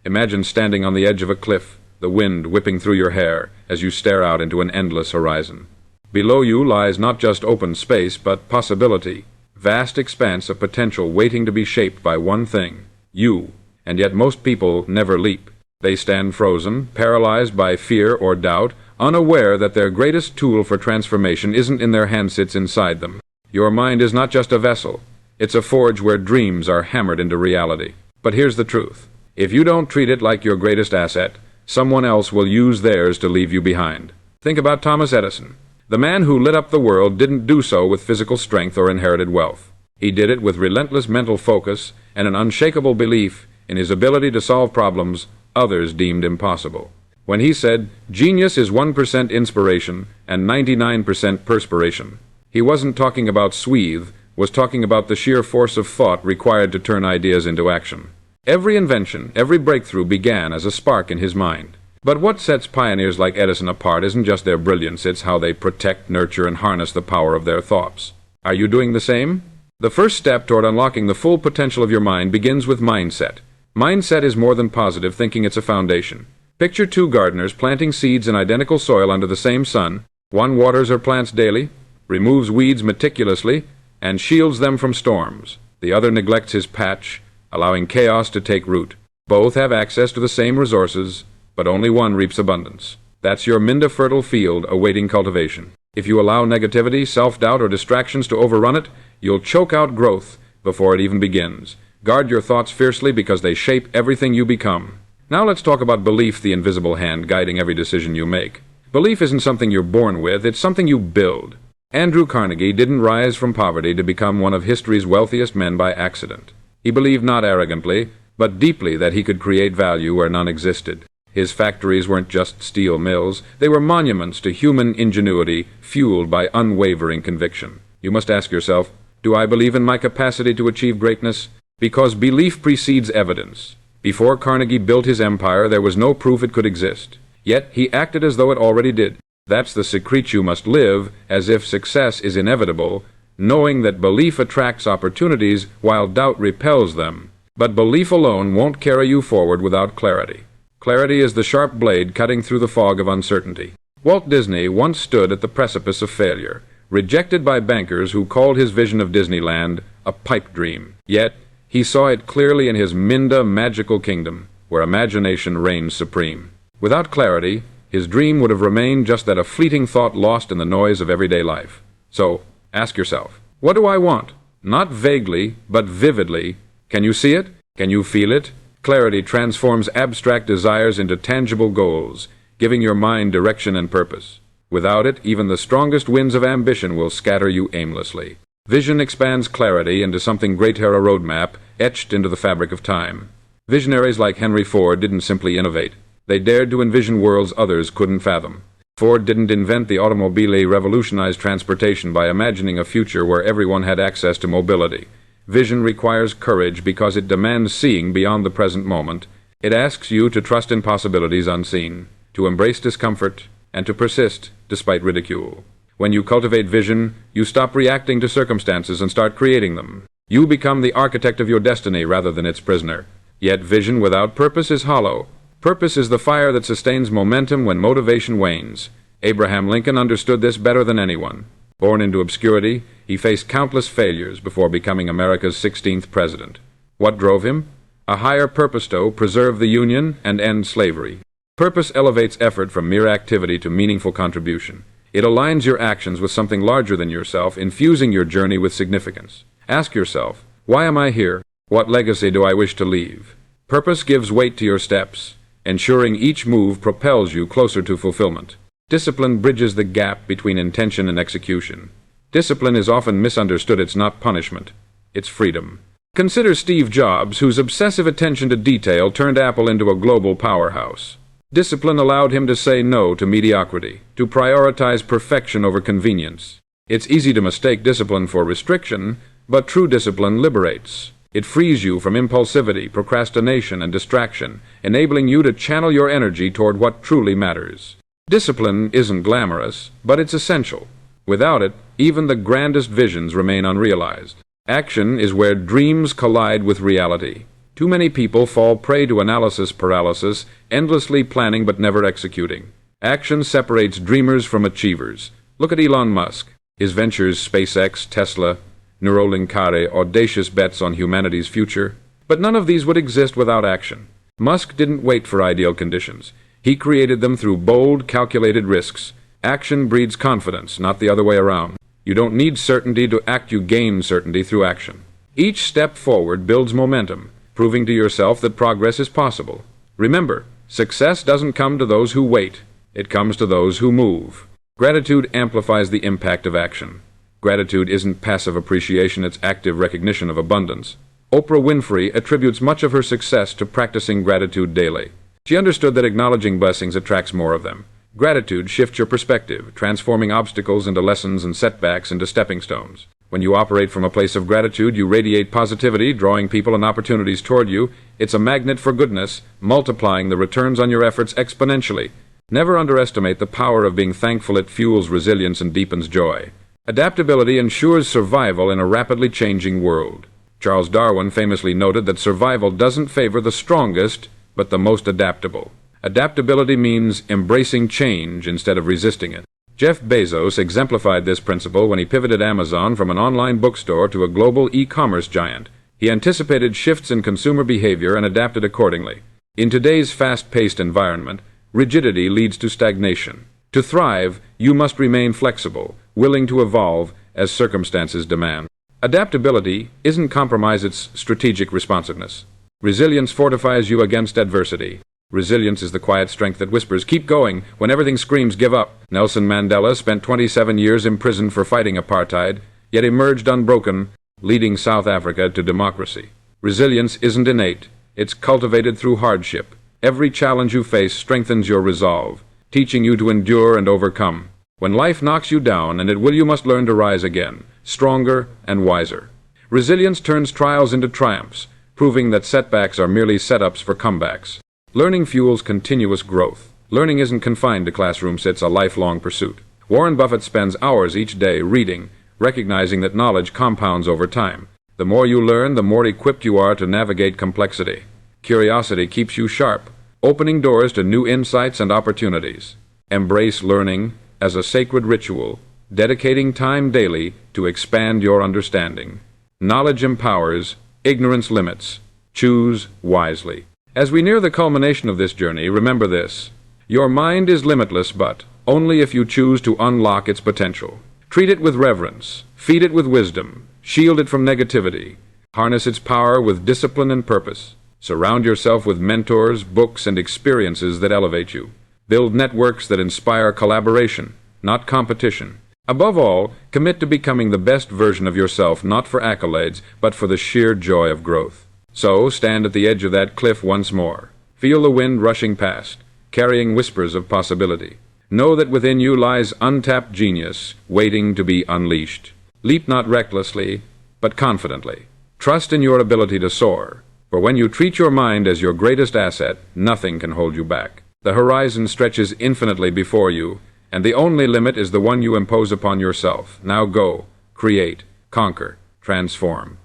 Imagine standing on the edge of a cliff, the wind whipping through your hair as you stare out into an endless horizon. Below you lies not just open space, but possibility, vast expanse of potential waiting to be shaped by one thing, you. And yet most people never leap. They stand frozen, paralyzed by fear or doubt, unaware that their greatest tool for transformation isn't in their hand, sits inside them. Your mind is not just a vessel. It's a forge where dreams are hammered into reality. But here's the truth. If you don't treat it like your greatest asset, someone else will use theirs to leave you behind. Think about Thomas Edison. The man who lit up the world didn't do so with physical strength or inherited wealth. He did it with relentless mental focus and an unshakable belief in his ability to solve problems others deemed impossible. When he said, "Genius is 1% inspiration and 99% perspiration," he wasn't talking about suave, was talking about the sheer force of thought required to turn ideas into action. Every invention, every breakthrough began as a spark in his mind. But what sets pioneers like Edison apart isn't just their brilliance, it's how they protect, nurture, and harness the power of their thoughts. Are you doing the same? The first step toward unlocking the full potential of your mind begins with mindset. Mindset is more than positive thinking, it's a foundation. Picture two gardeners planting seeds in identical soil under the same sun. One waters her plants daily, removes weeds meticulously, and shields them from storms. The other neglects his patch, allowing chaos to take root. Both have access to the same resources, but only one reaps abundance. That's your fertile field awaiting cultivation. If you allow negativity, self-doubt, or distractions to overrun it, you'll choke out growth before it even begins. Guard your thoughts fiercely because they shape everything you become. Now let's talk about belief, the invisible hand guiding every decision you make. Belief isn't something you're born with, it's something you build. Andrew Carnegie didn't rise from poverty to become one of history's wealthiest men by accident. He believed not arrogantly, but deeply that he could create value where none existed. His factories weren't just steel mills, they were monuments to human ingenuity fueled by unwavering conviction. You must ask yourself, do I believe in my capacity to achieve greatness? Because belief precedes evidence. Before Carnegie built his empire, there was no proof it could exist. Yet he acted as though it already did. That's the secret. You must live as if success is inevitable, knowing that belief attracts opportunities while doubt repels them. But belief alone won't carry you forward without clarity. Clarity is the sharp blade cutting through the fog of uncertainty. Walt Disney once stood at the precipice of failure, rejected by bankers who called his vision of Disneyland a pipe dream. Yet, he saw it clearly in his Minda magical kingdom, where imagination reigns supreme. Without clarity, his dream would have remained just that, a fleeting thought lost in the noise of everyday life. So, ask yourself, what do I want? Not vaguely, but vividly. Can you see it? Can you feel it? Clarity transforms abstract desires into tangible goals, giving your mind direction and purpose. Without it, even the strongest winds of ambition will scatter you aimlessly. Vision expands clarity into something greater, a roadmap etched into the fabric of time. Visionaries like Henry Ford didn't simply innovate. They dared to envision worlds others couldn't fathom. Ford didn't invent the automobile, he revolutionized transportation by imagining a future where everyone had access to mobility. Vision requires courage because it demands seeing beyond the present moment. It asks you to trust in possibilities unseen, to embrace discomfort, and to persist despite ridicule. When you cultivate vision, you stop reacting to circumstances and start creating them. You become the architect of your destiny rather than its prisoner. Yet vision without purpose is hollow. Purpose is the fire that sustains momentum when motivation wanes. Abraham Lincoln understood this better than anyone. Born into obscurity, he faced countless failures before becoming America's 16th president. What drove him? A higher purpose to preserve the Union and end slavery. Purpose elevates effort from mere activity to meaningful contribution. It aligns your actions with something larger than yourself, infusing your journey with significance. Ask yourself, why am I here? What legacy do I wish to leave? Purpose gives weight to your steps, ensuring each move propels you closer to fulfillment. Discipline bridges the gap between intention and execution. Discipline is often misunderstood. It's not punishment, it's freedom. Consider Steve Jobs, whose obsessive attention to detail turned Apple into a global powerhouse. Discipline allowed him to say no to mediocrity, to prioritize perfection over convenience. It's easy to mistake discipline for restriction, but true discipline liberates. It frees you from impulsivity, procrastination, and distraction, enabling you to channel your energy toward what truly matters. Discipline isn't glamorous, but it's essential. Without it, even the grandest visions remain unrealized. Action is where dreams collide with reality. Too many people fall prey to analysis paralysis, endlessly planning but never executing. Action separates dreamers from achievers. Look at Elon Musk. His ventures, SpaceX, Tesla, Neuralink, audacious bets on humanity's future. But none of these would exist without action. Musk didn't wait for ideal conditions. He created them through bold, calculated risks. Action breeds confidence, not the other way around. You don't need certainty to act, you gain certainty through action. Each step forward builds momentum, proving to yourself that progress is possible. Remember, success doesn't come to those who wait. It comes to those who move. Gratitude amplifies the impact of action. Gratitude isn't passive appreciation, it's active recognition of abundance. Oprah Winfrey attributes much of her success to practicing gratitude daily. She understood that acknowledging blessings attracts more of them. Gratitude shifts your perspective, transforming obstacles into lessons and setbacks into stepping stones. When you operate from a place of gratitude, you radiate positivity, drawing people and opportunities toward you. It's a magnet for goodness, multiplying the returns on your efforts exponentially. Never underestimate the power of being thankful. It fuels resilience and deepens joy. Adaptability ensures survival in a rapidly changing world. Charles Darwin famously noted that survival doesn't favor the strongest, but the most adaptable. Adaptability means embracing change instead of resisting it. Jeff Bezos exemplified this principle when he pivoted Amazon from an online bookstore to a global e-commerce giant. He anticipated shifts in consumer behavior and adapted accordingly. In today's fast-paced environment, rigidity leads to stagnation. To thrive, you must remain flexible, willing to evolve as circumstances demand. Adaptability isn't compromise, it's strategic responsiveness. Resilience fortifies you against adversity. Resilience is the quiet strength that whispers, "Keep going," when everything screams, "Give up." Nelson Mandela spent 27 years imprisoned for fighting apartheid, yet emerged unbroken, leading South Africa to democracy. Resilience isn't innate. It's cultivated through hardship. Every challenge you face strengthens your resolve, teaching you to endure and overcome. When life knocks you down, and it will, you must learn to rise again, stronger and wiser. Resilience turns trials into triumphs, proving that setbacks are merely setups for comebacks. Learning fuels continuous growth. Learning isn't confined to classrooms, it's a lifelong pursuit. Warren Buffett spends hours each day reading, recognizing that knowledge compounds over time. The more you learn, the more equipped you are to navigate complexity. Curiosity keeps you sharp, opening doors to new insights and opportunities. Embrace learning as a sacred ritual, dedicating time daily to expand your understanding. Knowledge empowers, ignorance limits. Choose wisely. As we near the culmination of this journey, remember this. Your mind is limitless, but only if you choose to unlock its potential. Treat it with reverence, feed it with wisdom, shield it from negativity, harness its power with discipline and purpose. Surround yourself with mentors, books, and experiences that elevate you. Build networks that inspire collaboration, not competition. Above all, commit to becoming the best version of yourself, not for accolades, but for the sheer joy of growth. So, stand at the edge of that cliff once more. Feel the wind rushing past, carrying whispers of possibility. Know that within you lies untapped genius, waiting to be unleashed. Leap not recklessly, but confidently. Trust in your ability to soar, for when you treat your mind as your greatest asset, nothing can hold you back. The horizon stretches infinitely before you, and the only limit is the one you impose upon yourself. Now go, create, conquer, transform.